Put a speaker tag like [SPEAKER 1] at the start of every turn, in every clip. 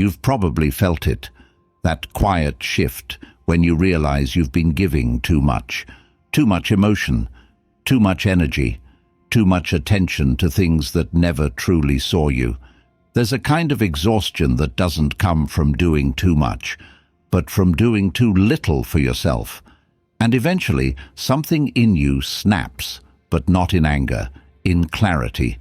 [SPEAKER 1] You've probably felt it, that quiet shift when you realize you've been giving too much emotion, too much energy, too much attention to things that never truly saw you. There's a kind of exhaustion that doesn't come from doing too much, but from doing too little for yourself. And eventually, something in you snaps, but not in anger, in clarity.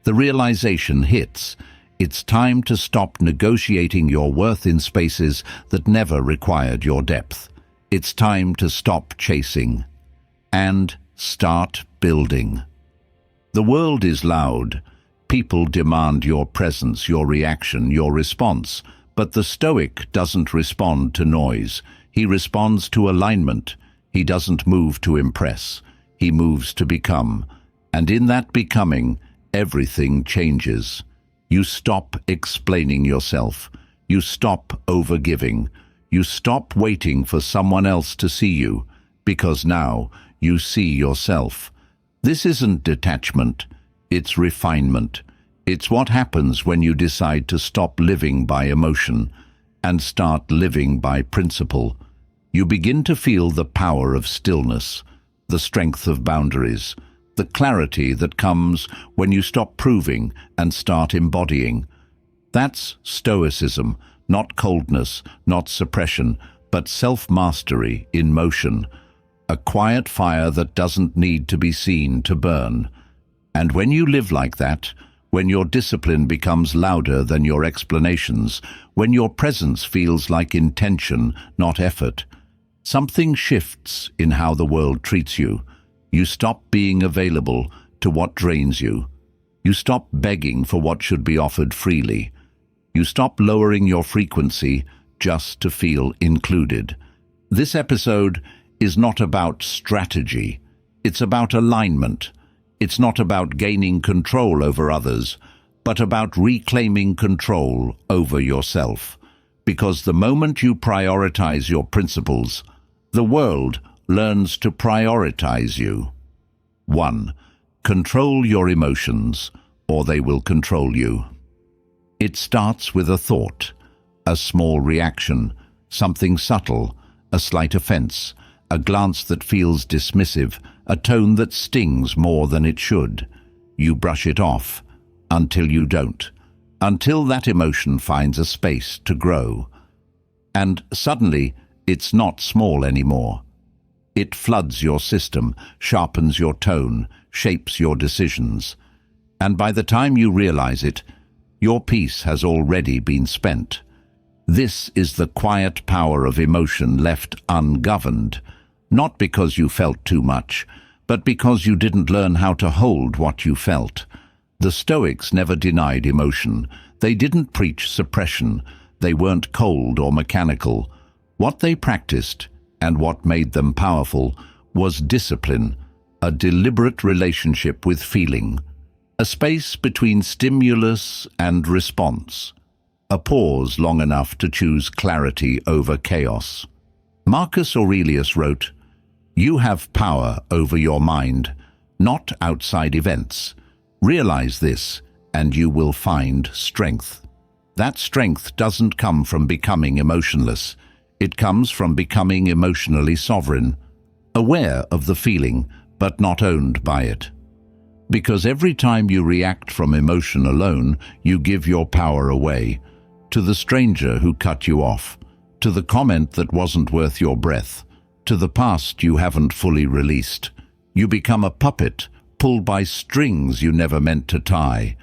[SPEAKER 1] The realization hits. It's time to stop negotiating your worth in spaces that never required your depth. It's time to stop chasing and start building. The world is loud. People demand your presence, your reaction, your response. But the Stoic doesn't respond to noise. He responds to alignment. He doesn't move to impress. He moves to become. And in that becoming, everything changes. You stop explaining yourself. You stop overgiving. You stop waiting for someone else to see you, because now you see yourself. This isn't detachment, it's refinement. It's what happens when you decide to stop living by emotion and start living by principle. You begin to feel the power of stillness, the strength of boundaries, the clarity that comes when you stop proving and start embodying. That's Stoicism, not coldness, not suppression, but self-mastery in motion. A quiet fire that doesn't need to be seen to burn. And when you live like that, when your discipline becomes louder than your explanations, when your presence feels like intention, not effort, something shifts in how the world treats you. You stop being available to what drains you. You stop begging for what should be offered freely. You stop lowering your frequency just to feel included. This episode is not about strategy. It's about alignment. It's not about gaining control over others, but about reclaiming control over yourself. Because the moment you prioritize your principles, the world learns to prioritize you. 1. Control your emotions, or they will control you. It starts with a thought, a small reaction, something subtle, a slight offense, a glance that feels dismissive, a tone that stings more than it should. You brush it off, until you don't, until that emotion finds a space to grow. And suddenly, it's not small anymore. It floods your system, sharpens your tone, shapes your decisions. And by the time you realize it, your peace has already been spent. This is the quiet power of emotion left ungoverned, not because you felt too much, but because you didn't learn how to hold what you felt. The Stoics never denied emotion. They didn't preach suppression. They weren't cold or mechanical. What they practiced, and what made them powerful, was discipline, a deliberate relationship with feeling, a space between stimulus and response, a pause long enough to choose clarity over chaos. Marcus Aurelius wrote, "You have power over your mind, not outside events. Realize this, and you will find strength." That strength doesn't come from becoming emotionless. It comes from becoming emotionally sovereign, aware of the feeling, but not owned by it. Because every time you react from emotion alone, you give your power away, to the stranger who cut you off, to the comment that wasn't worth your breath, to the past you haven't fully released. You become a puppet, pulled by strings you never meant to tie.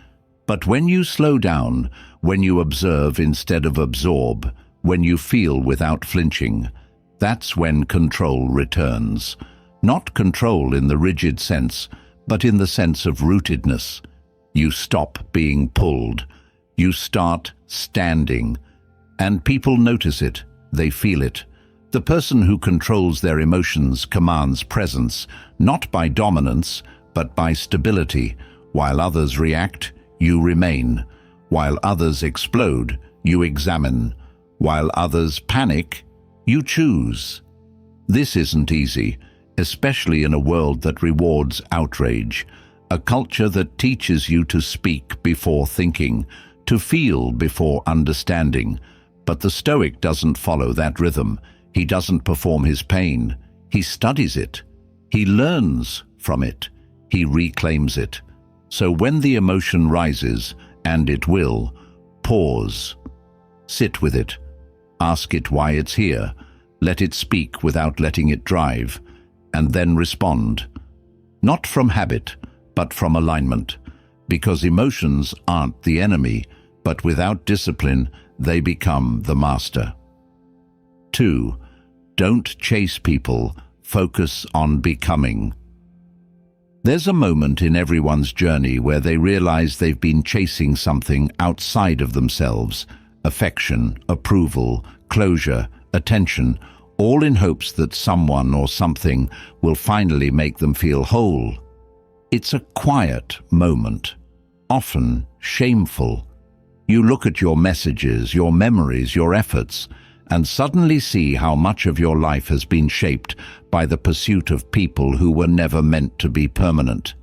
[SPEAKER 1] But when you slow down, when you observe instead of absorb, when you feel without flinching, that's when control returns. Not control in the rigid sense, but in the sense of rootedness. You stop being pulled. You start standing. And people notice it. They feel it. The person who controls their emotions commands presence, not by dominance, but by stability. While others react, you remain. While others explode, you examine. While others panic, you choose. This isn't easy, especially in a world that rewards outrage, a culture that teaches you to speak before thinking, to feel before understanding. But the Stoic doesn't follow that rhythm. He doesn't perform his pain. He studies it. He learns from it. He reclaims it. So when the emotion rises, and it will, pause. Sit with it. Ask it why it's here. Let it speak without letting it drive. And then respond. Not from habit, but from alignment. Because emotions aren't the enemy, but without discipline, they become the master. 2. Don't chase people. Focus on becoming. There's a moment in everyone's journey where they realize they've been chasing something outside of themselves. Affection, approval, closure, attention, all in hopes that someone or something will finally make them feel whole. It's a quiet moment, often shameful. You look at your messages, your memories, your efforts, and suddenly see how much of your life has been shaped by the pursuit of people who were never meant to be permanent.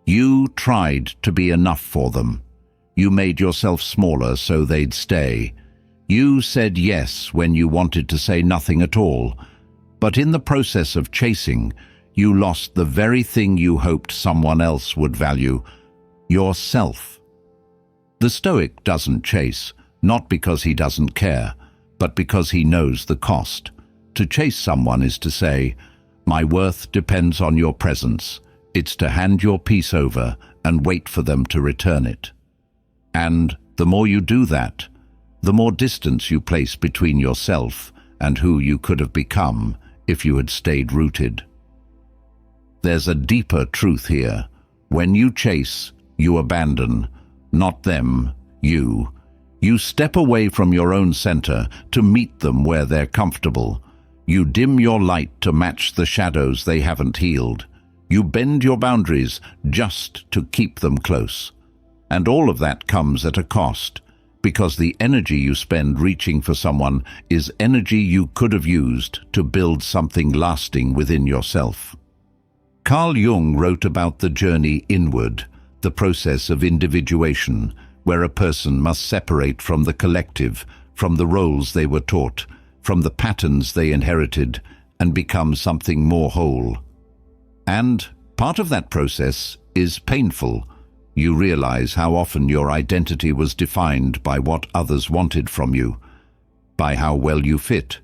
[SPEAKER 1] You tried to be enough for them. You made yourself smaller so they'd stay. You said yes when you wanted to say nothing at all. But in the process of chasing, you lost the very thing you hoped someone else would value: yourself. The Stoic doesn't chase, not because he doesn't care, but because he knows the cost. To chase someone is to say, "My worth depends on your presence." It's to hand your peace over and wait for them to return it. And the more you do that, the more distance you place between yourself and who you could have become if you had stayed rooted. There's a deeper truth here. When you chase, you abandon, not them, you. You step away from your own center to meet them where they're comfortable. You dim your light to match the shadows they haven't healed. You bend your boundaries just to keep them close. And all of that comes at a cost, because the energy you spend reaching for someone is energy you could have used to build something lasting within yourself. Carl Jung wrote about the journey inward, the process of individuation, where a person must separate from the collective, from the roles they were taught, from the patterns they inherited, and become something more whole. And part of that process is painful. You realize how often your identity was defined by what others wanted from you, by how well you fit,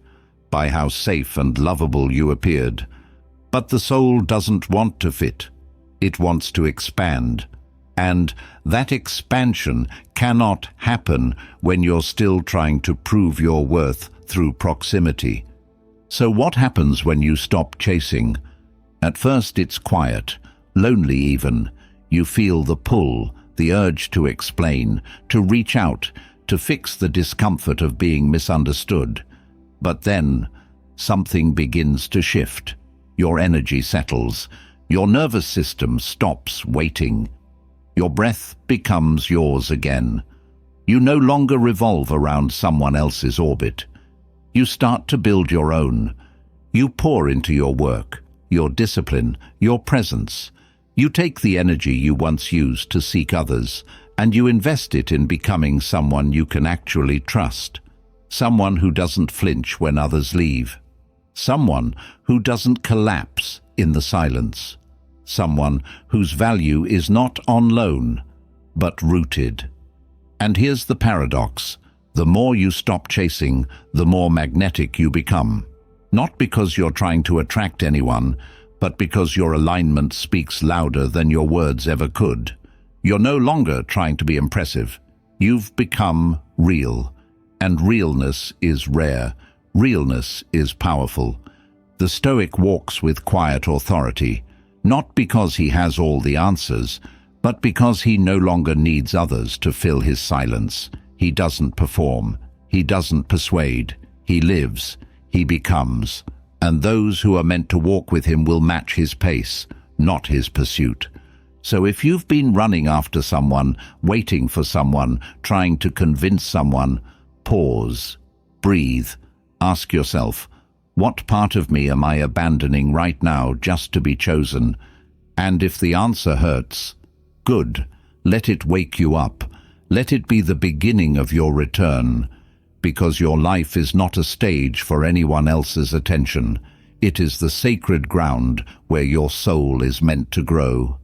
[SPEAKER 1] by how safe and lovable you appeared. But the soul doesn't want to fit. It wants to expand. And that expansion cannot happen when you're still trying to prove your worth through proximity. So what happens when you stop chasing? At first it's quiet, lonely even. You feel the pull, the urge to explain, to reach out, to fix the discomfort of being misunderstood. But then something begins to shift. Your energy settles. Your nervous system stops waiting. Your breath becomes yours again. You no longer revolve around someone else's orbit. You start to build your own. You pour into your work, your discipline, your presence. You take the energy you once used to seek others, and you invest it in becoming someone you can actually trust. Someone who doesn't flinch when others leave. Someone who doesn't collapse in the silence. Someone whose value is not on loan, but rooted. And here's the paradox. The more you stop chasing, the more magnetic you become. Not because you're trying to attract anyone, but because your alignment speaks louder than your words ever could. You're no longer trying to be impressive. You've become real. And realness is rare. Realness is powerful. The Stoic walks with quiet authority, not because he has all the answers, but because he no longer needs others to fill his silence. He doesn't perform. He doesn't persuade. He lives. He becomes. And those who are meant to walk with him will match his pace, not his pursuit. So if you've been running after someone, waiting for someone, trying to convince someone, pause, breathe, ask yourself, what part of me am I abandoning right now just to be chosen? And if the answer hurts, good, let it wake you up. Let it be the beginning of your return, because your life is not a stage for anyone else's attention. It is the sacred ground where your soul is meant to grow.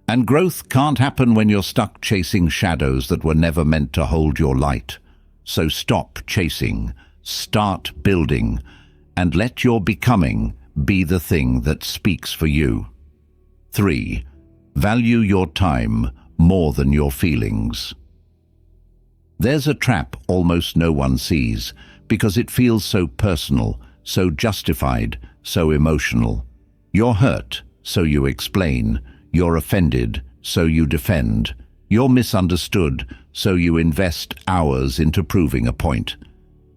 [SPEAKER 1] And growth can't happen when you're stuck chasing shadows that were never meant to hold your light. So stop chasing, start building, and let your becoming be the thing that speaks for you. 3. Value your time more than your feelings. There's a trap almost no one sees, because it feels so personal, so justified, so emotional. You're hurt, so you explain. You're offended, so you defend. You're misunderstood, so you invest hours into proving a point.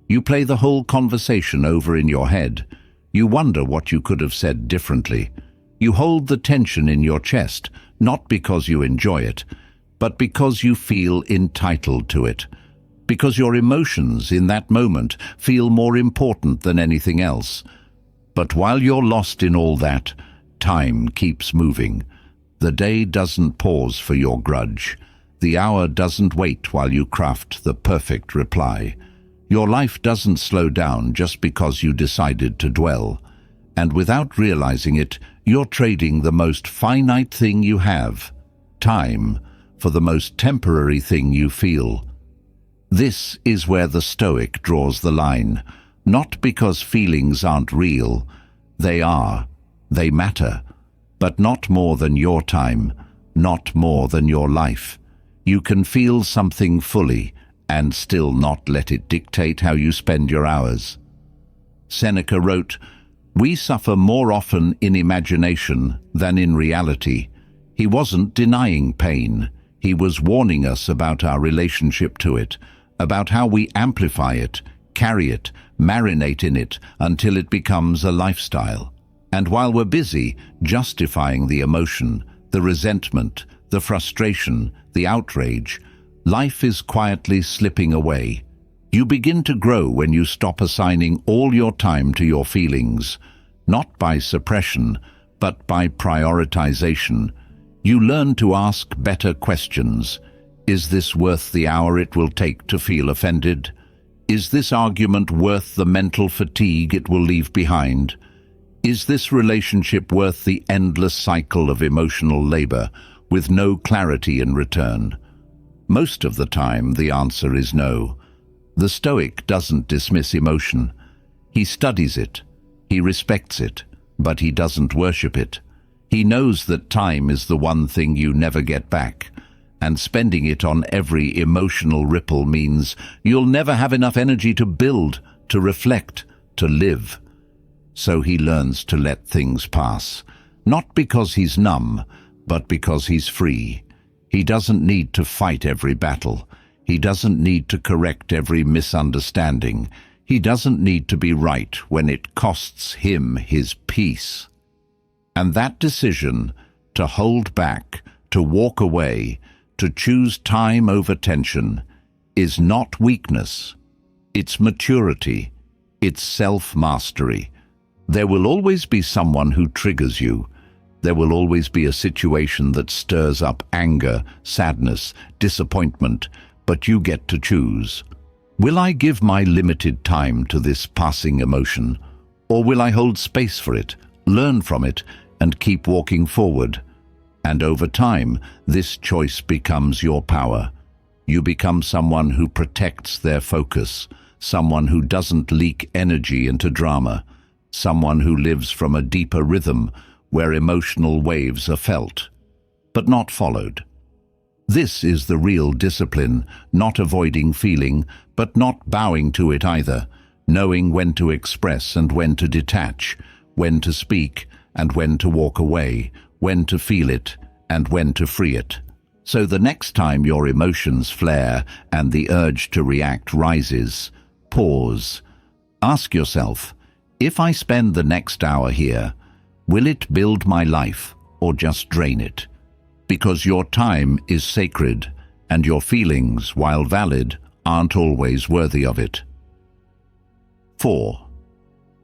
[SPEAKER 1] You play the whole conversation over in your head. You wonder what you could have said differently. You hold the tension in your chest, not because you enjoy it, but because you feel entitled to it. Because your emotions in that moment feel more important than anything else. But while you're lost in all that, time keeps moving. The day doesn't pause for your grudge. The hour doesn't wait while you craft the perfect reply. Your life doesn't slow down just because you decided to dwell. And without realizing it, you're trading the most finite thing you have, time, for the most temporary thing you feel. This is where the Stoic draws the line, not because feelings aren't real. They are. They matter. But not more than your time, not more than your life. You can feel something fully and still not let it dictate how you spend your hours. Seneca wrote, "We suffer more often in imagination than in reality." He wasn't denying pain. He was warning us about our relationship to it, about how we amplify it, carry it, marinate in it until it becomes a lifestyle. And while we're busy justifying the emotion, the resentment, the frustration, the outrage, life is quietly slipping away. You begin to grow when you stop assigning all your time to your feelings, not by suppression, but by prioritization. You learn to ask better questions. Is this worth the hour it will take to feel offended? Is this argument worth the mental fatigue it will leave behind? Is this relationship worth the endless cycle of emotional labor with no clarity in return? Most of the time, the answer is no. The Stoic doesn't dismiss emotion. He studies it. He respects it, but he doesn't worship it. He knows that time is the one thing you never get back, and spending it on every emotional ripple means you'll never have enough energy to build, to reflect, to live. So he learns to let things pass, not because he's numb, but because he's free. He doesn't need to fight every battle. He doesn't need to correct every misunderstanding. He doesn't need to be right when it costs him his peace. And that decision, to hold back, to walk away, to choose time over tension, is not weakness. It's maturity. It's self-mastery. There will always be someone who triggers you. There will always be a situation that stirs up anger, sadness, disappointment, but you get to choose. Will I give my limited time to this passing emotion, or will I hold space for it, learn from it, and keep walking forward? And over time, this choice becomes your power. You become someone who protects their focus, someone who doesn't leak energy into drama, someone who lives from a deeper rhythm where emotional waves are felt, but not followed. This is the real discipline, not avoiding feeling, but not bowing to it either, knowing when to express and when to detach, when to speak and when to walk away, when to feel it and when to free it. So the next time your emotions flare and the urge to react rises, pause. Ask yourself, if I spend the next hour here, will it build my life or just drain it? Because your time is sacred, and your feelings, while valid, aren't always worthy of it. 4.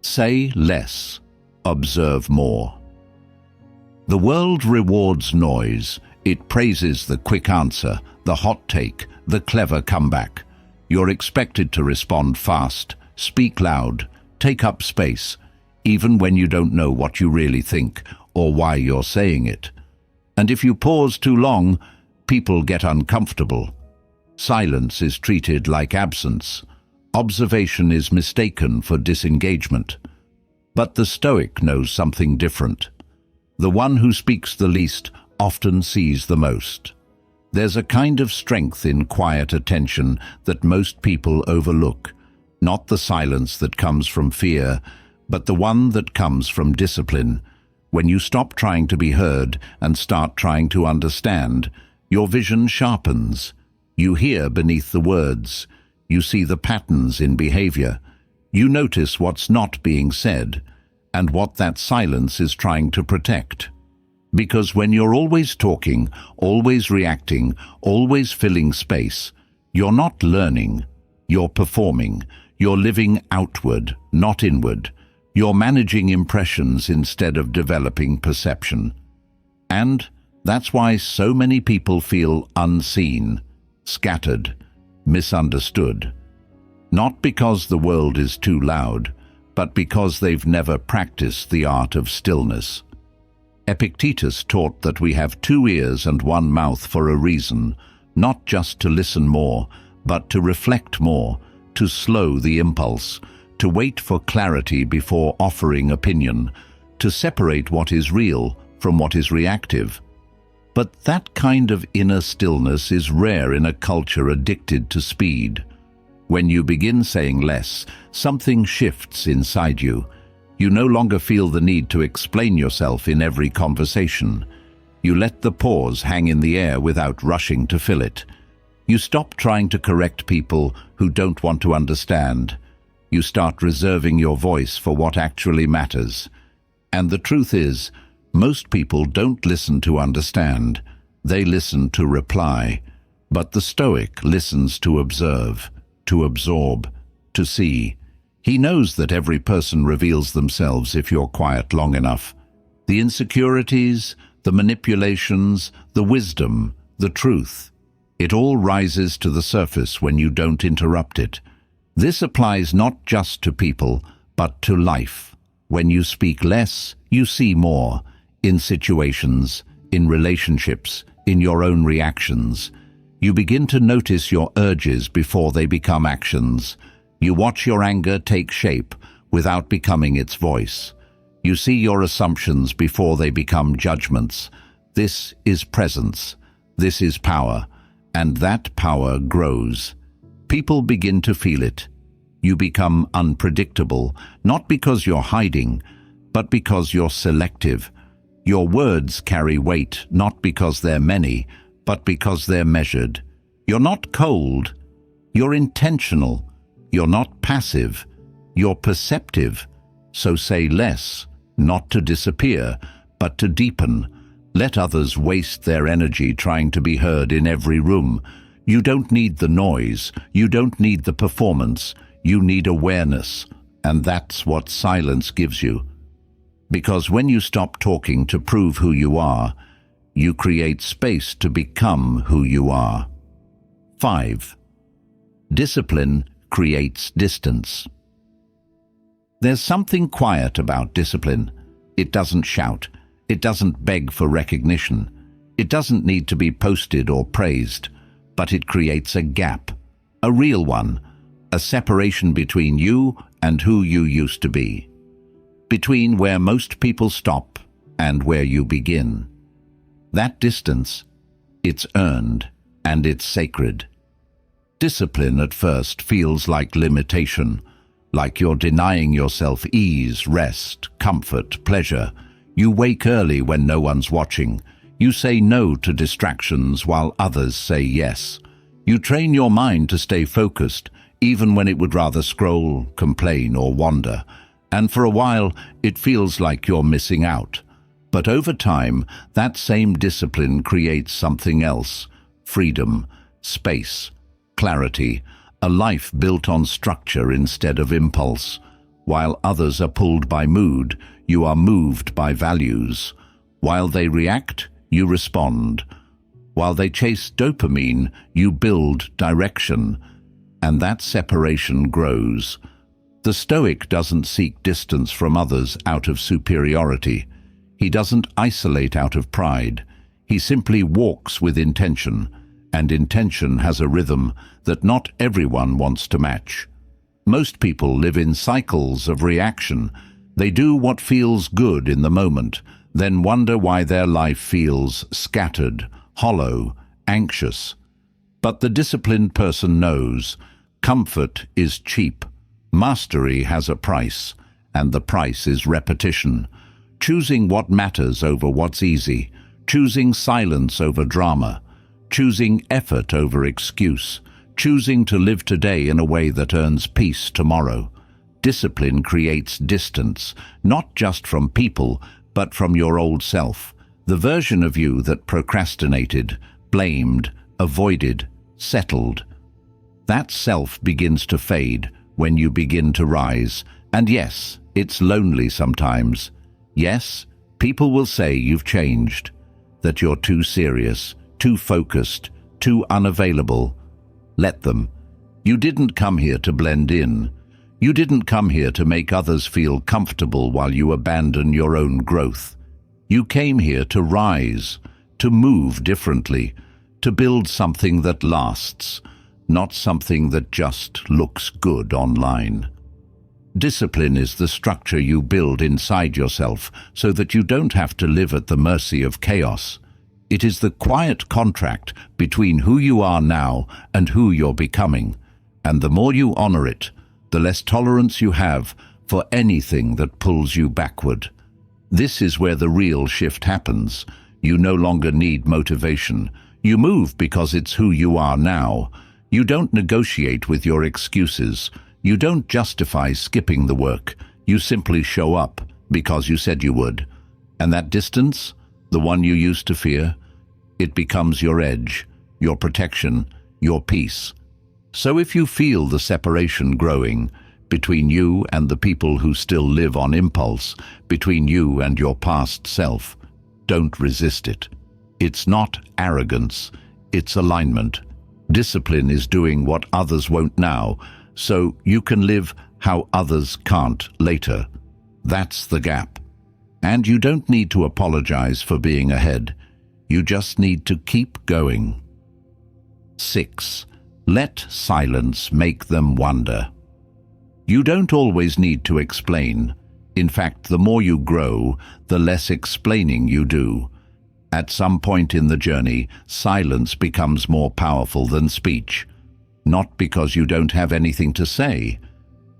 [SPEAKER 1] Say less, observe more. The world rewards noise. It praises the quick answer, the hot take, the clever comeback. You're expected to respond fast, speak loud, take up space, even when you don't know what you really think or why you're saying it. And if you pause too long, people get uncomfortable. Silence is treated like absence. Observation is mistaken for disengagement. But the Stoic knows something different. The one who speaks the least often sees the most. There's a kind of strength in quiet attention that most people overlook, not the silence that comes from fear, but the one that comes from discipline. When you stop trying to be heard and start trying to understand, your vision sharpens. You hear beneath the words. You see the patterns in behavior. You notice what's not being said and what that silence is trying to protect. Because when you're always talking, always reacting, always filling space, you're not learning, you're performing, you're living outward, not inward. You're managing impressions instead of developing perception. And that's why so many people feel unseen, scattered, misunderstood. Not because the world is too loud, but because they've never practiced the art of stillness. Epictetus taught that we have 2 ears and 1 mouth for a reason, not just to listen more, but to reflect more, to slow the impulse, to wait for clarity before offering opinion, to separate what is real from what is reactive. But that kind of inner stillness is rare in a culture addicted to speed. When you begin saying less, something shifts inside you. You no longer feel the need to explain yourself in every conversation. You let the pause hang in the air without rushing to fill it. You stop trying to correct people who don't want to understand. You start reserving your voice for what actually matters. And the truth is, most people don't listen to understand. They listen to reply. But the Stoic listens to observe, to absorb, to see. He knows that every person reveals themselves if you're quiet long enough. The insecurities, the manipulations, the wisdom, the truth. It all rises to the surface when you don't interrupt it. This applies not just to people, but to life. When you speak less, you see more. In situations, in relationships, in your own reactions. You begin to notice your urges before they become actions. You watch your anger take shape without becoming its voice. You see your assumptions before they become judgments. This is presence. This is power. And that power grows. People begin to feel it. You become unpredictable, not because you're hiding, but because you're selective. Your words carry weight, not because they're many, but because they're measured. You're not cold. You're intentional. You're not passive. You're perceptive. So say less, not to disappear, but to deepen. Let others waste their energy trying to be heard in every room. You don't need the noise. You don't need the performance. You need awareness. And that's what silence gives you. Because when you stop talking to prove who you are, you create space to become who you are. 5. Discipline creates distance. There's something quiet about discipline. It doesn't shout. It doesn't beg for recognition. It doesn't need to be posted or praised. But it creates a gap, a real one, a separation between you and who you used to be. Between where most people stop and where you begin. That distance, it's earned and it's sacred. Discipline at first feels like limitation, like you're denying yourself ease, rest, comfort, pleasure. You wake early when no one's watching. You say no to distractions while others say yes. You train your mind to stay focused, even when it would rather scroll, complain, or wander. And for a while, it feels like you're missing out. But over time, that same discipline creates something else: freedom, space, clarity, a life built on structure instead of impulse. While others are pulled by mood, you are moved by values. While they react, you respond. While they chase dopamine, you build direction, and that separation grows. The Stoic doesn't seek distance from others out of superiority. He doesn't isolate out of pride. He simply walks with intention, and intention has a rhythm that not everyone wants to match. Most people live in cycles of reaction. They do what feels good in the moment, then wonder why their life feels scattered, hollow, anxious. But the disciplined person knows comfort is cheap. Mastery has a price, and the price is repetition. Choosing what matters over what's easy, choosing silence over drama, choosing effort over excuse, choosing to live today in a way that earns peace tomorrow. Discipline creates distance, not just from people, but from your old self, the version of you that procrastinated, blamed, avoided, settled. That self begins to fade when you begin to rise, and yes, it's lonely sometimes. Yes, people will say you've changed, that you're too serious, too focused, too unavailable. Let them. You didn't come here to blend in. You didn't come here to make others feel comfortable while you abandon your own growth. You came here to rise, to move differently, to build something that lasts, not something that just looks good online. Discipline is the structure you build inside yourself so that you don't have to live at the mercy of chaos. It is the quiet contract between who you are now and who you're becoming, and the more you honor it, the less tolerance you have for anything that pulls you backward. This is where the real shift happens. You no longer need motivation. You move because it's who you are now. You don't negotiate with your excuses. You don't justify skipping the work. You simply show up because you said you would. And that distance, the one you used to fear, it becomes your edge, your protection, your peace. So if you feel the separation growing between you and the people who still live on impulse, between you and your past self, don't resist it. It's not arrogance, it's alignment. Discipline is doing what others won't now, so you can live how others can't later. That's the gap. And you don't need to apologize for being ahead. You just need to keep going. 6. Let silence make them wonder. You don't always need to explain. In fact, the more you grow, the less explaining you do. At some point in the journey, silence becomes more powerful than speech. Not because you don't have anything to say,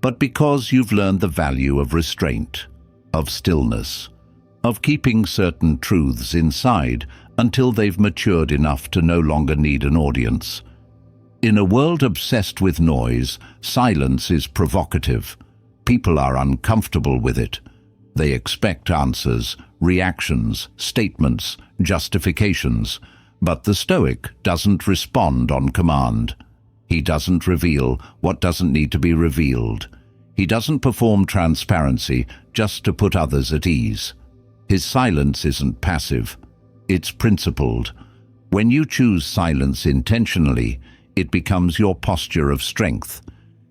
[SPEAKER 1] but because you've learned the value of restraint, of stillness, of keeping certain truths inside until they've matured enough to no longer need an audience. In a world obsessed with noise, silence is provocative. People are uncomfortable with it. They expect answers, reactions, statements, justifications. But the Stoic doesn't respond on command. He doesn't reveal what doesn't need to be revealed. He doesn't perform transparency just to put others at ease. His silence isn't passive. It's principled. When you choose silence intentionally, it becomes your posture of strength.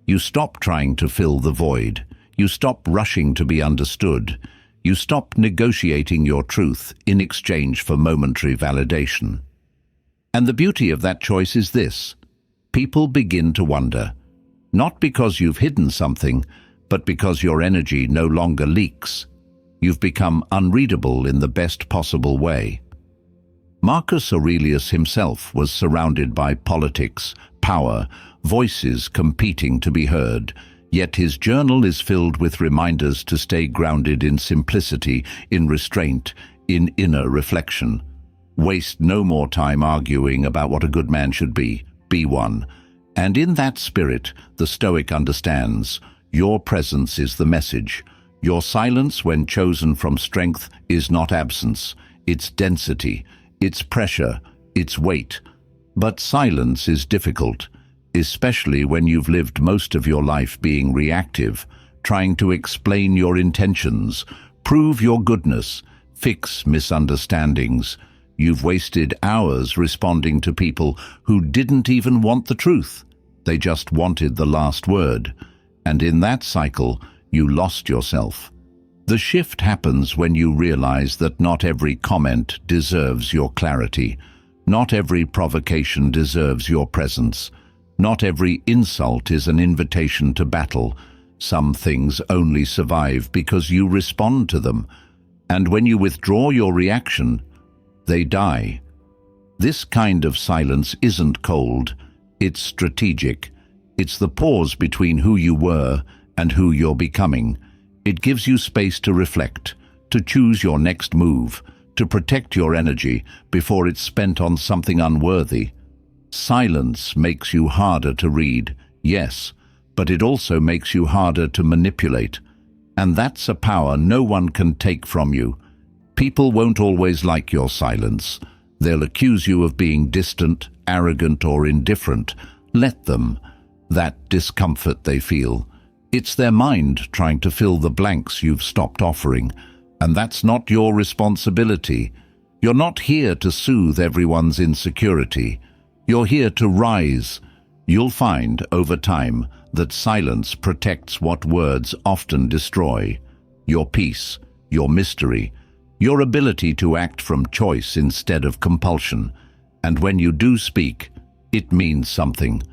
[SPEAKER 1] You stop trying to fill the void. You stop rushing to be understood. You stop negotiating your truth in exchange for momentary validation. And the beauty of that choice is this: people begin to wonder, not because you've hidden something, but because your energy no longer leaks. You've become unreadable in the best possible way. Marcus Aurelius himself was surrounded by politics, power, voices competing to be heard, yet his journal is filled with reminders to stay grounded in simplicity, in restraint, in inner reflection. Waste no more time arguing about what a good man should be one. And in that spirit, the Stoic understands, your presence is the message. Your silence, when chosen from strength, is not absence, it's density, it's pressure, it's weight. But silence is difficult, especially when you've lived most of your life being reactive, trying to explain your intentions, prove your goodness, fix misunderstandings. You've wasted hours responding to people who didn't even want the truth. They just wanted the last word. And in that cycle, you lost yourself. The shift happens when you realize that not every comment deserves your clarity. Not every provocation deserves your presence. Not every insult is an invitation to battle. Some things only survive because you respond to them. And when you withdraw your reaction, they die. This kind of silence isn't cold, it's strategic. It's the pause between who you were and who you're becoming. It gives you space to reflect, to choose your next move, to protect your energy before it's spent on something unworthy. Silence makes you harder to read, yes, but it also makes you harder to manipulate. And that's a power no one can take from you. People won't always like your silence. They'll accuse you of being distant, arrogant, or indifferent. Let them. That discomfort they feel. It's their mind trying to fill the blanks you've stopped offering. And that's not your responsibility. You're not here to soothe everyone's insecurity. You're here to rise. You'll find, over time, that silence protects what words often destroy. Your peace, your mystery, your ability to act from choice instead of compulsion. And when you do speak, it means something,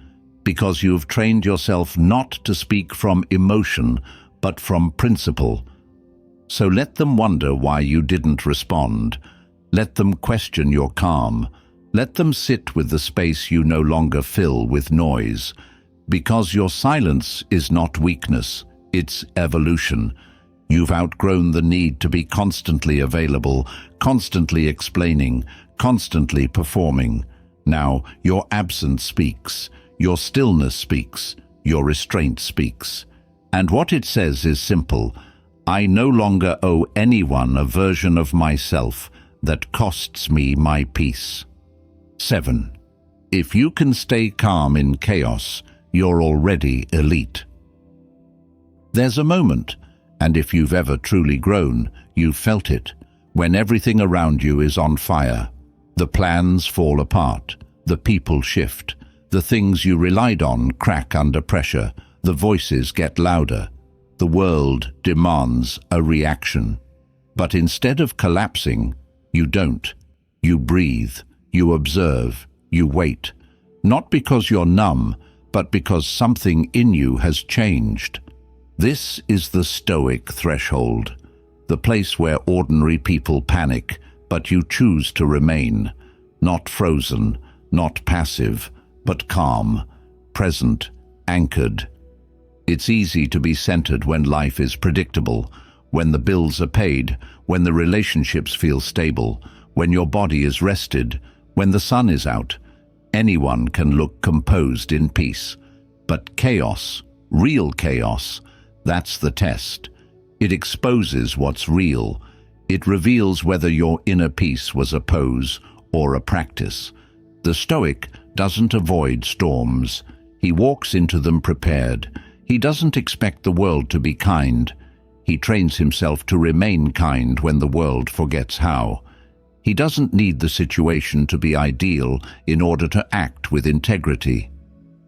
[SPEAKER 1] because you've trained yourself not to speak from emotion, but from principle. So let them wonder why you didn't respond. Let them question your calm. Let them sit with the space you no longer fill with noise. Because your silence is not weakness, it's evolution. You've outgrown the need to be constantly available, constantly explaining, constantly performing. Now, your absence speaks, your stillness speaks, your restraint speaks. And what it says is simple. I no longer owe anyone a version of myself that costs me my peace. 7. If you can stay calm in chaos, you're already elite. There's a moment, and if you've ever truly grown, you've felt it, when everything around you is on fire. The plans fall apart, the people shift, the things you relied on crack under pressure, the voices get louder. The world demands a reaction. But instead of collapsing, you don't. You breathe, you observe, you wait. Not because you're numb, but because something in you has changed. This is the Stoic threshold, the place where ordinary people panic, but you choose to remain. Not frozen, not passive, but calm, present, anchored. It's easy to be centered when life is predictable, when the bills are paid, when the relationships feel stable, when your body is rested, when the sun is out. Anyone can look composed in peace. But chaos, real chaos, that's the test. It exposes what's real. It reveals whether your inner peace was a pose or a practice. The Stoic doesn't avoid storms. He walks into them prepared. He doesn't expect the world to be kind. He trains himself to remain kind when the world forgets how. He doesn't need the situation to be ideal in order to act with integrity.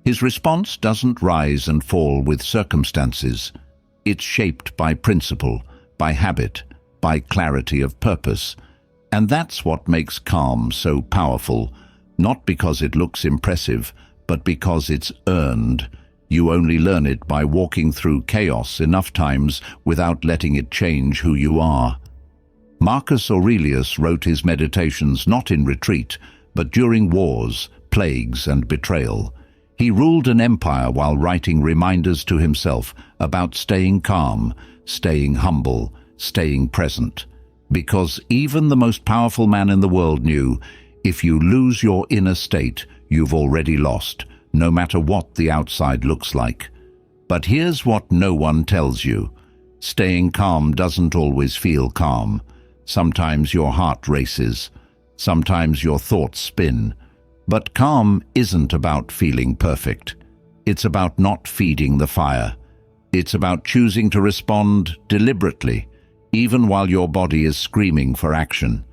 [SPEAKER 1] His response doesn't rise and fall with circumstances. It's shaped by principle, by habit, by clarity of purpose. And that's what makes calm so powerful, not because it looks impressive, but because it's earned. You only learn it by walking through chaos enough times without letting it change who you are. Marcus Aurelius wrote his meditations not in retreat, but during wars, plagues, and betrayal. He ruled an empire while writing reminders to himself about staying calm, staying humble, staying present. Because even the most powerful man in the world knew, if you lose your inner state, you've already lost, no matter what the outside looks like. But here's what no one tells you. Staying calm doesn't always feel calm. Sometimes your heart races. Sometimes your thoughts spin. But calm isn't about feeling perfect. It's about not feeding the fire. It's about choosing to respond deliberately, even while your body is screaming for action.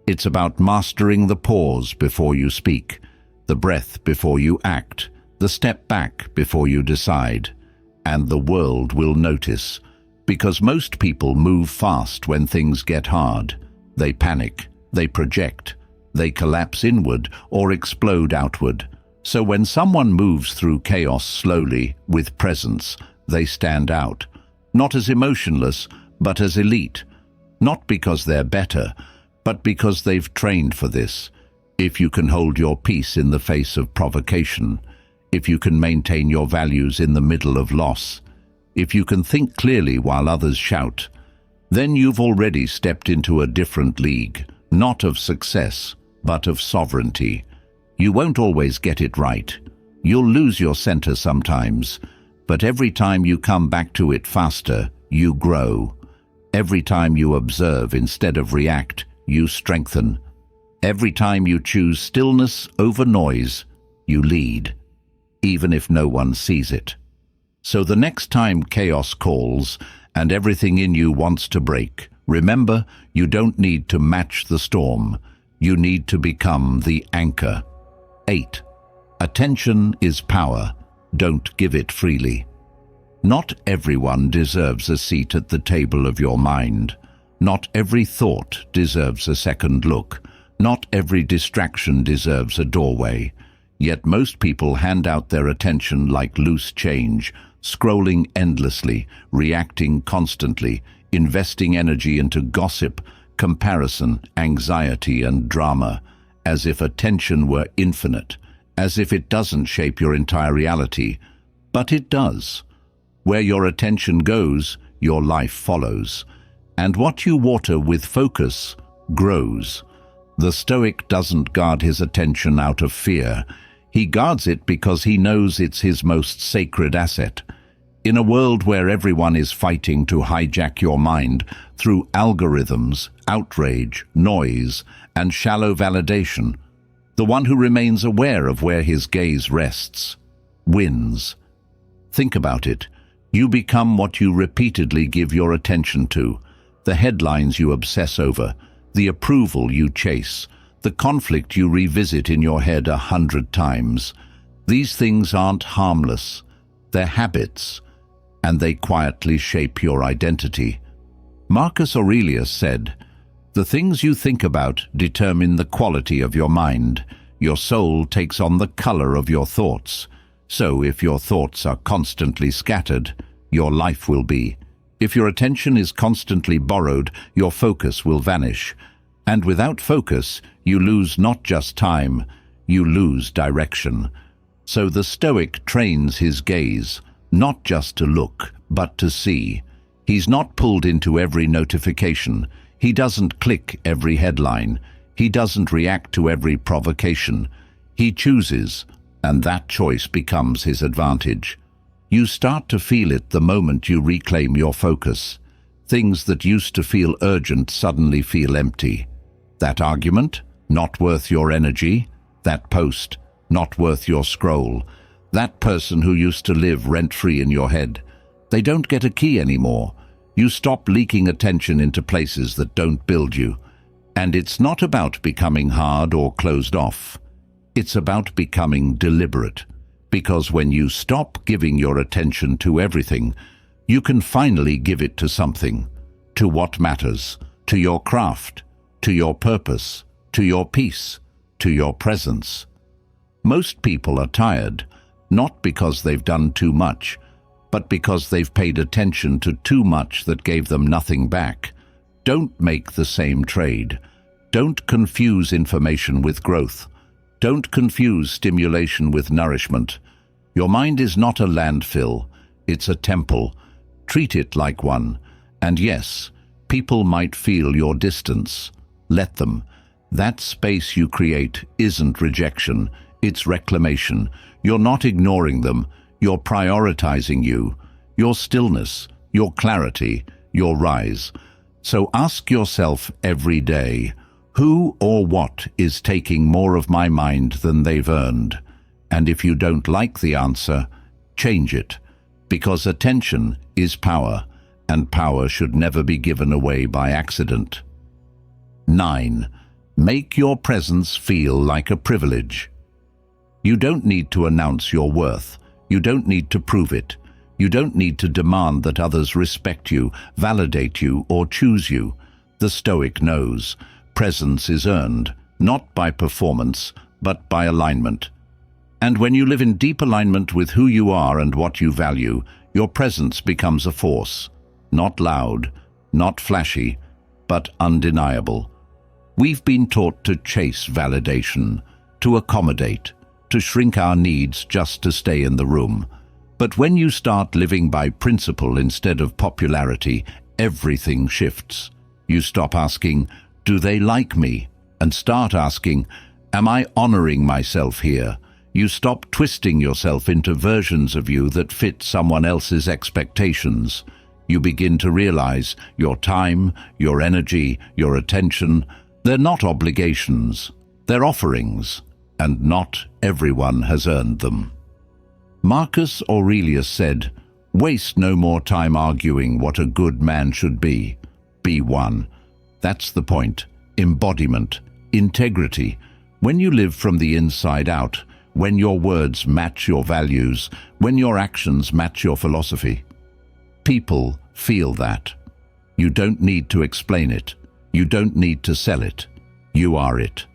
[SPEAKER 1] It's about mastering the pause before you speak, the breath before you act, the step back before you decide. And the world will notice, because most people move fast when things get hard. They panic, they project, they collapse inward or explode outward. So when someone moves through chaos slowly, with presence, they stand out, not as emotionless, but as elite. Not because they're better, but because they've trained for this. If you can hold your peace in the face of provocation, if you can maintain your values in the middle of loss, if you can think clearly while others shout, then you've already stepped into a different league, not of success, but of sovereignty. You won't always get it right. You'll lose your center sometimes, but every time you come back to it faster, you grow. Every time you observe instead of react, you strengthen. Every time you choose stillness over noise, you lead, even if no one sees it. So the next time chaos calls and everything in you wants to break, remember, you don't need to match the storm. You need to become the anchor. 8. Attention is power. Don't give it freely. Not everyone deserves a seat at the table of your mind. Not every thought deserves a second look. Not every distraction deserves a doorway. Yet most people hand out their attention like loose change, scrolling endlessly, reacting constantly, investing energy into gossip, comparison, anxiety, and drama, as if attention were infinite, as if it doesn't shape your entire reality. But it does. Where your attention goes, your life follows. And what you water with focus grows. The Stoic doesn't guard his attention out of fear. He guards it because he knows it's his most sacred asset. In a world where everyone is fighting to hijack your mind through algorithms, outrage, noise, and shallow validation, the one who remains aware of where his gaze rests wins. Think about it. You become what you repeatedly give your attention to, the headlines you obsess over, the approval you chase, the conflict you revisit in your head 100 times. These things aren't harmless. They're habits, and they quietly shape your identity. Marcus Aurelius said, "The things you think about determine the quality of your mind. Your soul takes on the color of your thoughts. So if your thoughts are constantly scattered, your life will be. If your attention is constantly borrowed, your focus will vanish. And without focus, you lose not just time, you lose direction." So the Stoic trains his gaze, not just to look, but to see. He's not pulled into every notification. He doesn't click every headline. He doesn't react to every provocation. He chooses, and that choice becomes his advantage. You start to feel it the moment you reclaim your focus. Things that used to feel urgent suddenly feel empty. That argument, not worth your energy. That post, not worth your scroll. That person who used to live rent-free in your head. They don't get a key anymore. You stop leaking attention into places that don't build you. And it's not about becoming hard or closed off. It's about becoming deliberate. Because when you stop giving your attention to everything, you can finally give it to something. To what matters. To your craft. To your purpose. To your peace. To your presence. Most people are tired, not because they've done too much, but because they've paid attention to too much that gave them nothing back. Don't make the same trade. Don't confuse information with growth. Don't confuse stimulation with nourishment. Your mind is not a landfill, it's a temple. Treat it like one. And yes, people might feel your distance. Let them. That space you create isn't rejection, it's reclamation. You're not ignoring them, you're prioritizing you, your stillness, your clarity, your rise. So ask yourself every day, who or what is taking more of my mind than they've earned? And if you don't like the answer, change it. Because attention is power, and power should never be given away by accident. 9. Make your presence feel like a privilege. You don't need to announce your worth. You don't need to prove it. You don't need to demand that others respect you, validate you, or choose you. The Stoic knows presence is earned, not by performance, but by alignment. And when you live in deep alignment with who you are and what you value, your presence becomes a force, not loud, not flashy, but undeniable. We've been taught to chase validation, to accommodate, to shrink our needs just to stay in the room. But when you start living by principle instead of popularity, everything shifts. You stop asking, "Do they like me?" and start asking, "Am I honoring myself here?" You stop twisting yourself into versions of you that fit someone else's expectations. You begin to realize your time, your energy, your attention, they're not obligations, they're offerings, and not everyone has earned them. Marcus Aurelius said, "Waste no more time arguing what a good man should be. Be one." That's the point. Embodiment, integrity. When you live from the inside out, when your words match your values, when your actions match your philosophy, people feel that. You don't need to explain it. You don't need to sell it. You are it.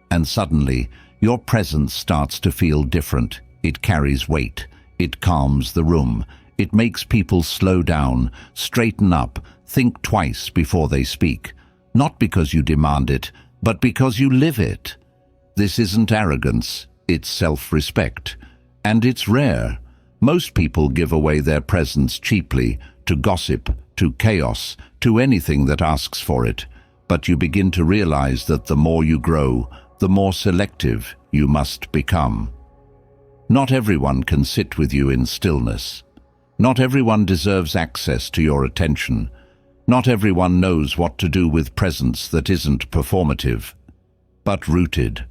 [SPEAKER 1] And suddenly, your presence starts to feel different. It carries weight. It calms the room. It makes people slow down, straighten up, think twice before they speak. Not because you demand it, but because you live it. This isn't arrogance, it's self-respect. And it's rare. Most people give away their presence cheaply, to gossip, to chaos, to anything that asks for it. But you begin to realize that the more you grow, the more selective you must become. Not everyone can sit with you in stillness. Not everyone deserves access to your attention. Not everyone knows what to do with presence that isn't performative, but rooted.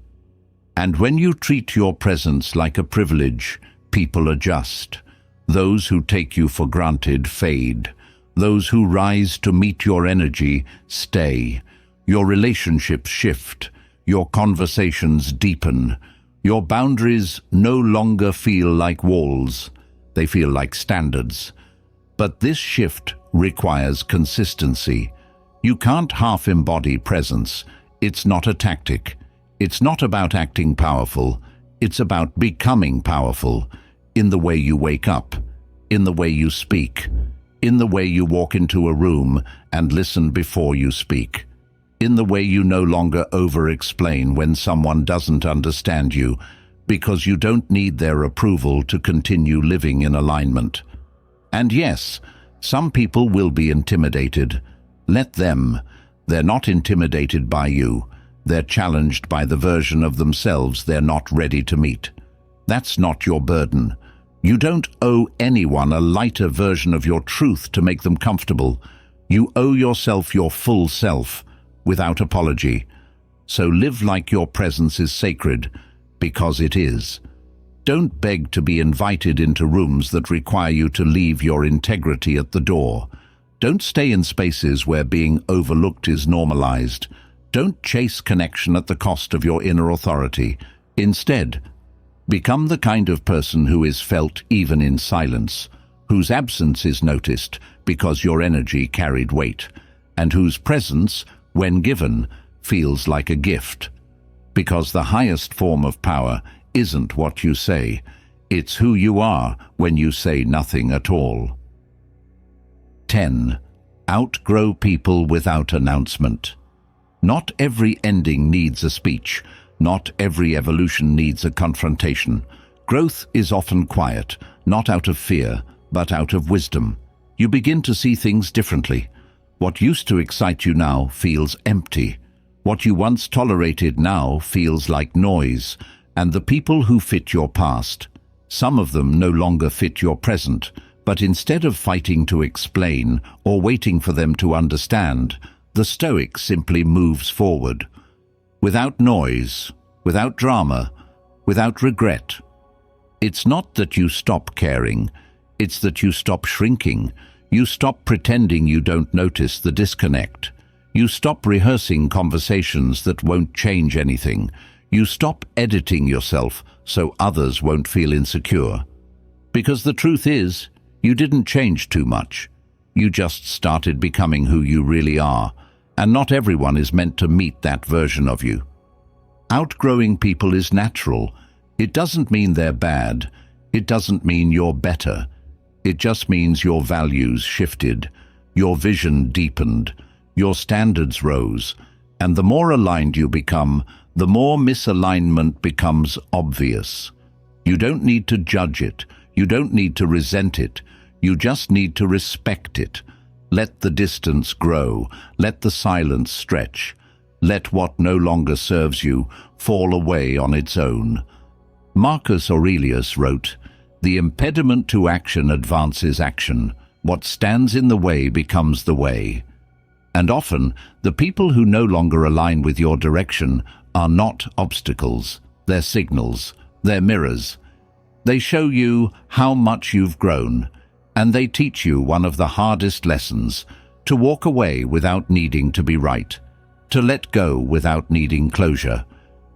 [SPEAKER 1] And when you treat your presence like a privilege, people adjust. Those who take you for granted fade. Those who rise to meet your energy stay. Your relationships shift. Your conversations deepen. Your boundaries no longer feel like walls. They feel like standards. But this shift requires consistency. You can't half-embody presence. It's not a tactic. It's not about acting powerful. It's about becoming powerful in the way you wake up, in the way you speak, in the way you walk into a room and listen before you speak, in the way you no longer over-explain when someone doesn't understand you, because you don't need their approval to continue living in alignment. And yes, some people will be intimidated. Let them. They're not intimidated by you. They're challenged by the version of themselves they're not ready to meet. That's not your burden. You don't owe anyone a lighter version of your truth to make them comfortable. You owe yourself your full self, without apology. So live like your presence is sacred, because it is. Don't beg to be invited into rooms that require you to leave your integrity at the door. Don't stay in spaces where being overlooked is normalized. Don't chase connection at the cost of your inner authority. Instead, become the kind of person who is felt even in silence, whose absence is noticed because your energy carried weight, and whose presence, when given, feels like a gift. Because the highest form of power isn't what you say, it's who you are when you say nothing at all. 10. Outgrow people without announcement. Not every ending needs a speech. Not every evolution needs a confrontation. Growth is often quiet, not out of fear, but out of wisdom. You begin to see things differently. What used to excite you now feels empty. What you once tolerated now feels like noise. And the people who fit your past, some of them no longer fit your present, but instead of fighting to explain or waiting for them to understand, the Stoic simply moves forward. Without noise, without drama, without regret. It's not that you stop caring, it's that you stop shrinking. You stop pretending you don't notice the disconnect. You stop rehearsing conversations that won't change anything. You stop editing yourself so others won't feel insecure. Because the truth is, you didn't change too much. You just started becoming who you really are, and not everyone is meant to meet that version of you. Outgrowing people is natural. It doesn't mean they're bad. It doesn't mean you're better. It just means your values shifted, your vision deepened, your standards rose, and the more aligned you become, the more misalignment becomes obvious. You don't need to judge it. You don't need to resent it. You just need to respect it. Let the distance grow. Let the silence stretch. Let what no longer serves you fall away on its own. Marcus Aurelius wrote, "The impediment to action advances action. What stands in the way becomes the way." And often, the people who no longer align with your direction are not obstacles. They're signals. They're mirrors. They show you how much you've grown, and they teach you one of the hardest lessons: to walk away without needing to be right, to let go without needing closure.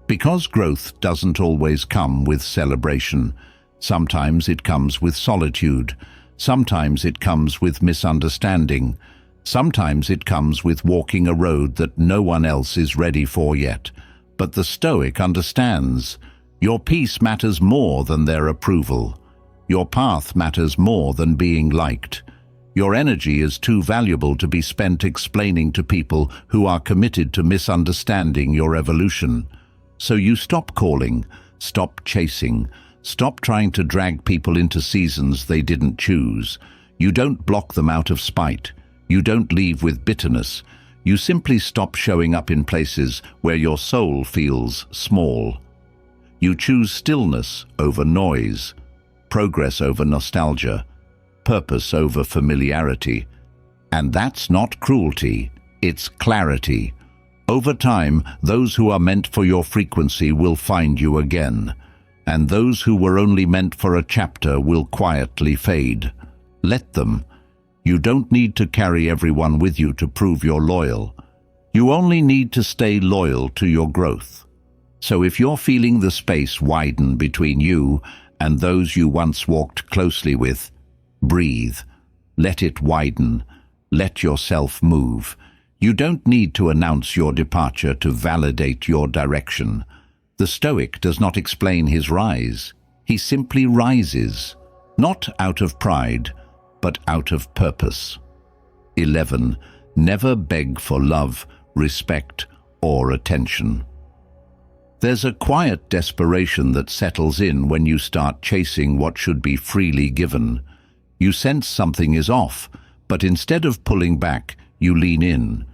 [SPEAKER 1] Because growth doesn't always come with celebration. Sometimes it comes with solitude. Sometimes it comes with misunderstanding. Sometimes it comes with walking a road that no one else is ready for yet. But the Stoic understands. Your peace matters more than their approval. Your path matters more than being liked. Your energy is too valuable to be spent explaining to people who are committed to misunderstanding your evolution. So you stop calling, stop chasing, stop trying to drag people into seasons they didn't choose. You don't block them out of spite. You don't leave with bitterness. You simply stop showing up in places where your soul feels small. You choose stillness over noise, progress over nostalgia, purpose over familiarity. And that's not cruelty, it's clarity. Over time, those who are meant for your frequency will find you again, and those who were only meant for a chapter will quietly fade. Let them. You don't need to carry everyone with you to prove you're loyal. You only need to stay loyal to your growth. So if you're feeling the space widen between you and those you once walked closely with, breathe. Let it widen. Let yourself move. You don't need to announce your departure to validate your direction. The Stoic does not explain his rise. He simply rises, not out of pride, but out of purpose. 11. Never beg for love, respect, or attention. There's a quiet desperation that settles in when you start chasing what should be freely given. You sense something is off, but instead of pulling back, you lean in.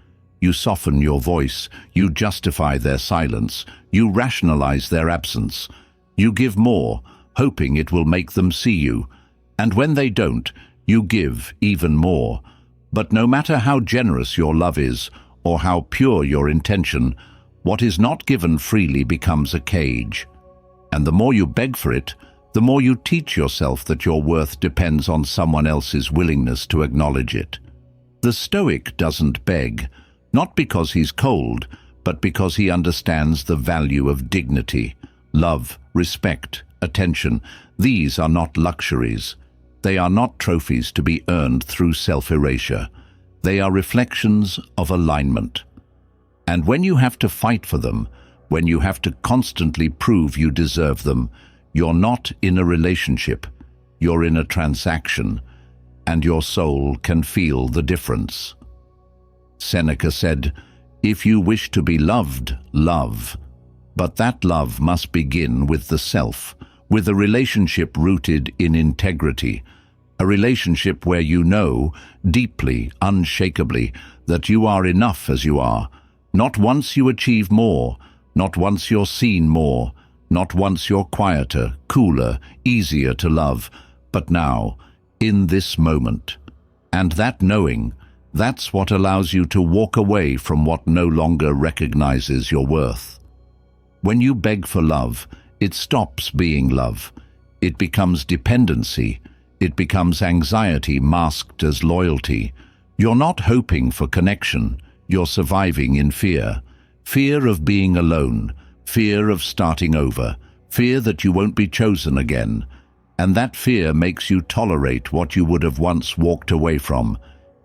[SPEAKER 1] You soften your voice, you justify their silence, you rationalize their absence. You give more, hoping it will make them see you. And when they don't, you give even more. But no matter how generous your love is, or how pure your intention, what is not given freely becomes a cage. And the more you beg for it, the more you teach yourself that your worth depends on someone else's willingness to acknowledge it. The Stoic doesn't beg, not because he's cold, but because he understands the value of dignity, love, respect, attention. These are not luxuries. They are not trophies to be earned through self-erasure. They are reflections of alignment. And when you have to fight for them, when you have to constantly prove you deserve them, you're not in a relationship, you're in a transaction, and your soul can feel the difference. Seneca said, "If you wish to be loved, love. But that love must begin with the self, with a relationship rooted in integrity, a relationship where you know, deeply, unshakably, that you are enough as you are, not once you achieve more, not once you're seen more, not once you're quieter, cooler, easier to love, but now, in this moment. And that knowing, that's what allows you to walk away from what no longer recognizes your worth. When you beg for love, it stops being love. It becomes dependency. It becomes anxiety masked as loyalty. You're not hoping for connection. You're surviving in fear. Fear of being alone, fear of starting over, fear that you won't be chosen again. And that fear makes you tolerate what you would have once walked away from.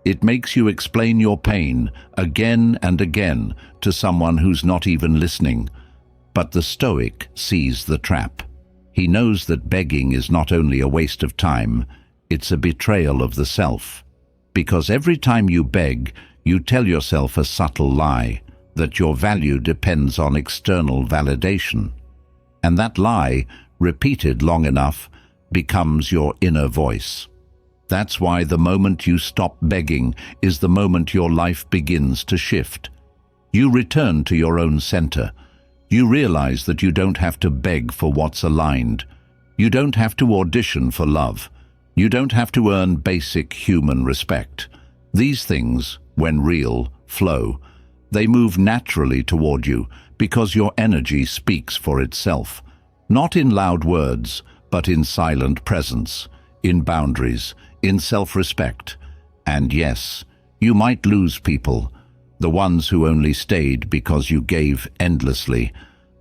[SPEAKER 1] It makes you explain your pain again and again to someone who's not even listening. But the Stoic sees the trap. He knows that begging is not only a waste of time, it's a betrayal of the self. Because every time you beg, you tell yourself a subtle lie, that your value depends on external validation. And that lie, repeated long enough, becomes your inner voice. That's why the moment you stop begging is the moment your life begins to shift. You return to your own center. You realize that you don't have to beg for what's aligned. You don't have to audition for love. You don't have to earn basic human respect. These things, when real, flow. They move naturally toward you because your energy speaks for itself. Not in loud words, but in silent presence, in boundaries, in self-respect. And yes, you might lose people, the ones who only stayed because you gave endlessly,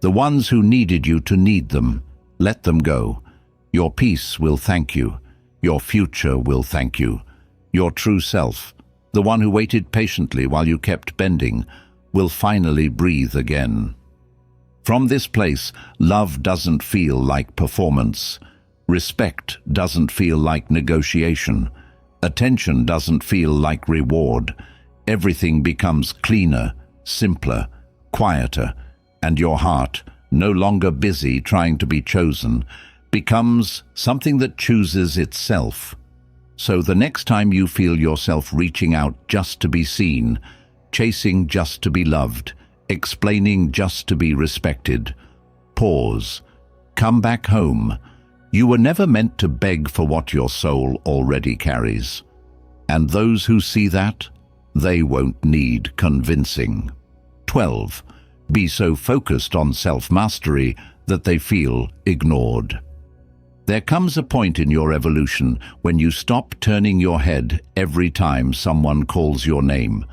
[SPEAKER 1] the ones who needed you to need them. Let them go. Your peace will thank you. Your future will thank you. Your true self, the one who waited patiently while you kept bending, will finally breathe again. From this place, love doesn't feel like performance. Respect doesn't feel like negotiation. Attention doesn't feel like reward. Everything becomes cleaner, simpler, quieter, and your heart, no longer busy trying to be chosen, becomes something that chooses itself. So the next time you feel yourself reaching out just to be seen, chasing just to be loved, explaining just to be respected, pause. Come back home. You were never meant to beg for what your soul already carries. And those who see that, they won't need convincing. 12. Be so focused on self-mastery that they feel ignored. There comes a point in your evolution when you stop turning your head every time someone calls your name.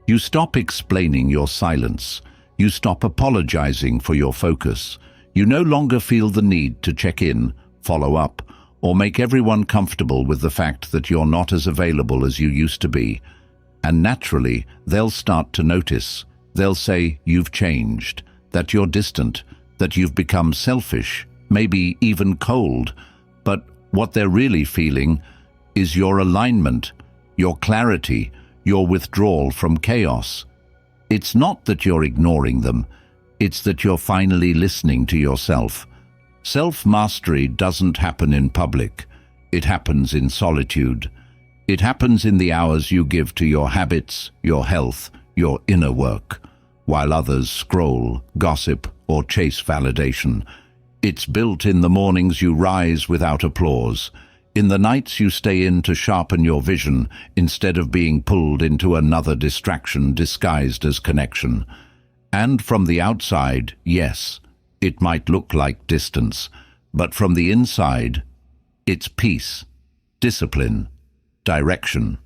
[SPEAKER 1] You stop explaining your silence. You stop apologizing for your focus. You no longer feel the need to check in, follow up, or make everyone comfortable with the fact that you're not as available as you used to be. And naturally, they'll start to notice. They'll say you've changed, that you're distant, that you've become selfish, maybe even cold. But what they're really feeling is your alignment, your clarity, your withdrawal from chaos. It's not that you're ignoring them, it's that you're finally listening to yourself. Self-mastery doesn't happen in public. It happens in solitude. It happens in the hours you give to your habits, your health, your inner work, while others scroll, gossip, or chase validation. It's built in the mornings you rise without applause, in the nights you stay in to sharpen your vision instead of being pulled into another distraction disguised as connection. And from the outside, yes, it might look like distance, but from the inside, it's peace, discipline, direction.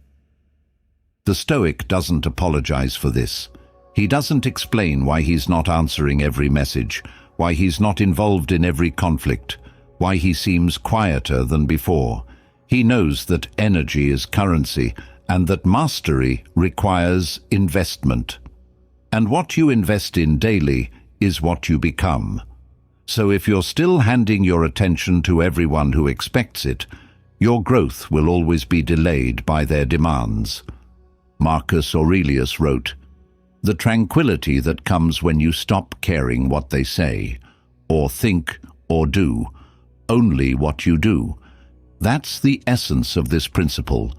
[SPEAKER 1] The Stoic doesn't apologize for this. He doesn't explain why he's not answering every message, why he's not involved in every conflict, why he seems quieter than before. He knows that energy is currency and that mastery requires investment. And what you invest in daily is what you become. So if you're still handing your attention to everyone who expects it, your growth will always be delayed by their demands. Marcus Aurelius wrote, "The tranquility that comes when you stop caring what they say, or think, or do, only what you do." That's the essence of this principle.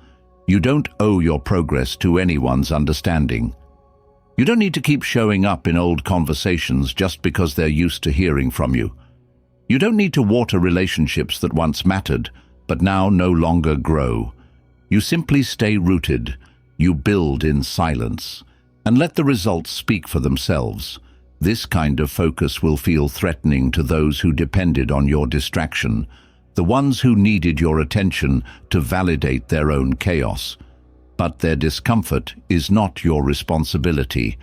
[SPEAKER 1] You don't owe your progress to anyone's understanding. You don't need to keep showing up in old conversations just because they're used to hearing from you. You don't need to water relationships that once mattered, but now no longer grow. You simply stay rooted. You build in silence, and let the results speak for themselves. This kind of focus will feel threatening to those who depended on your distraction, the ones who needed your attention to validate their own chaos. but their discomfort is not your responsibility.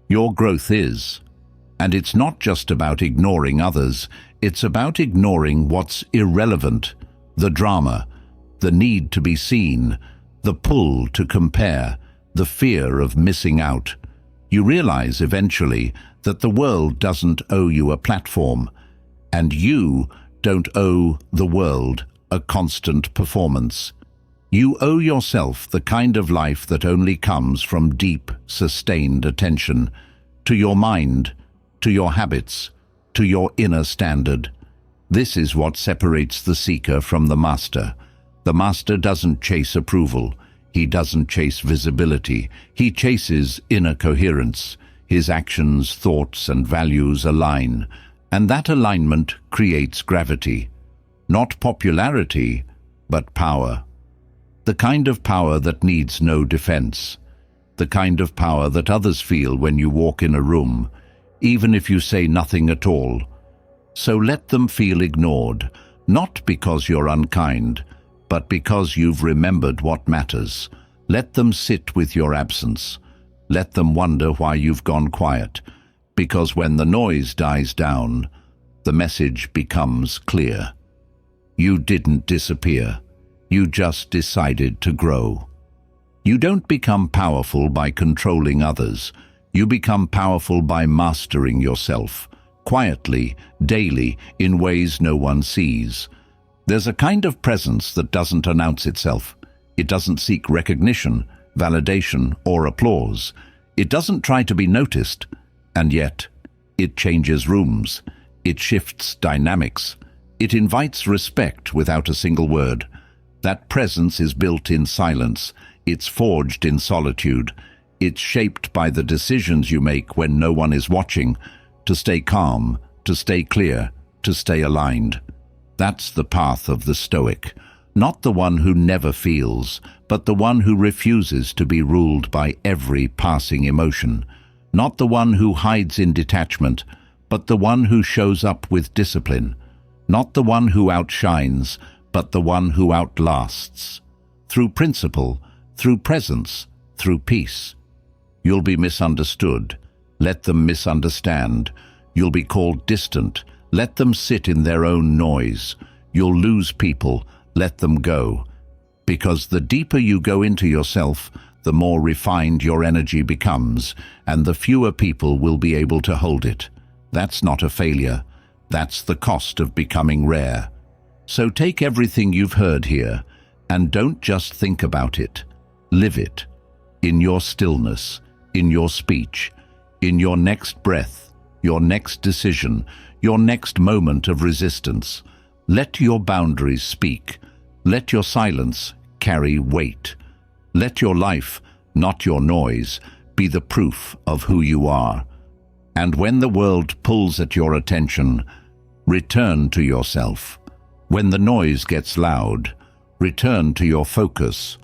[SPEAKER 1] Your growth is. And it's not just about ignoring others, it's about ignoring what's irrelevant, the drama, the need to be seen, the pull to compare, the fear of missing out. You realize eventually that the world doesn't owe you a platform, and you don't owe the world a constant performance. You owe yourself the kind of life that only comes from deep, sustained attention to your mind, to your habits, to your inner standard. This is what separates the seeker from the master. The master doesn't chase approval. He doesn't chase visibility. He chases inner coherence. His actions, thoughts, and values align, and that alignment creates gravity. Not popularity, but power. The kind of power that needs no defense. The kind of power that others feel when you walk in a room, even if you say nothing at all. So let them feel ignored, not because you're unkind, but because you've remembered what matters. Let them sit with your absence. Let them wonder why you've gone quiet, because when the noise dies down, the message becomes clear. You didn't disappear. You just decided to grow. You don't become powerful by controlling others. You become powerful by mastering yourself, quietly, daily, in ways no one sees. There's a kind of presence that doesn't announce itself. It doesn't seek recognition, validation, or applause. It doesn't try to be noticed, and yet it changes rooms. It shifts dynamics. It invites respect without a single word. That presence is built in silence. It's forged in solitude. It's shaped by the decisions you make when no one is watching, to stay calm, to stay clear, to stay aligned. That's the path of the Stoic, not the one who never feels, but the one who refuses to be ruled by every passing emotion. Not the one who hides in detachment, but the one who shows up with discipline. Not the one who outshines, but the one who outlasts. Through principle, through presence, through peace. You'll be misunderstood. Let them misunderstand. You'll be called distant. Let them sit in their own noise. You'll lose people. Let them go. Because the deeper you go into yourself, the more refined your energy becomes, and the fewer people will be able to hold it. That's not a failure. That's the cost of becoming rare. So take everything you've heard here, and don't just think about it. Live it. In your stillness, in your speech, in your next breath, your next decision, your next moment of resistance. Let your boundaries speak. Let your silence carry weight. Let your life, not your noise, be the proof of who you are. And when the world pulls at your attention, return to yourself. When the noise gets loud, return to your focus.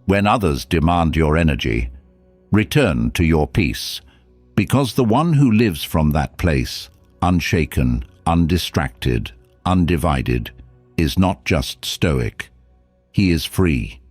[SPEAKER 1] When others demand your energy, return to your peace. Because the one who lives from that place, unshaken, undistracted, undivided, is not just stoic. He is free.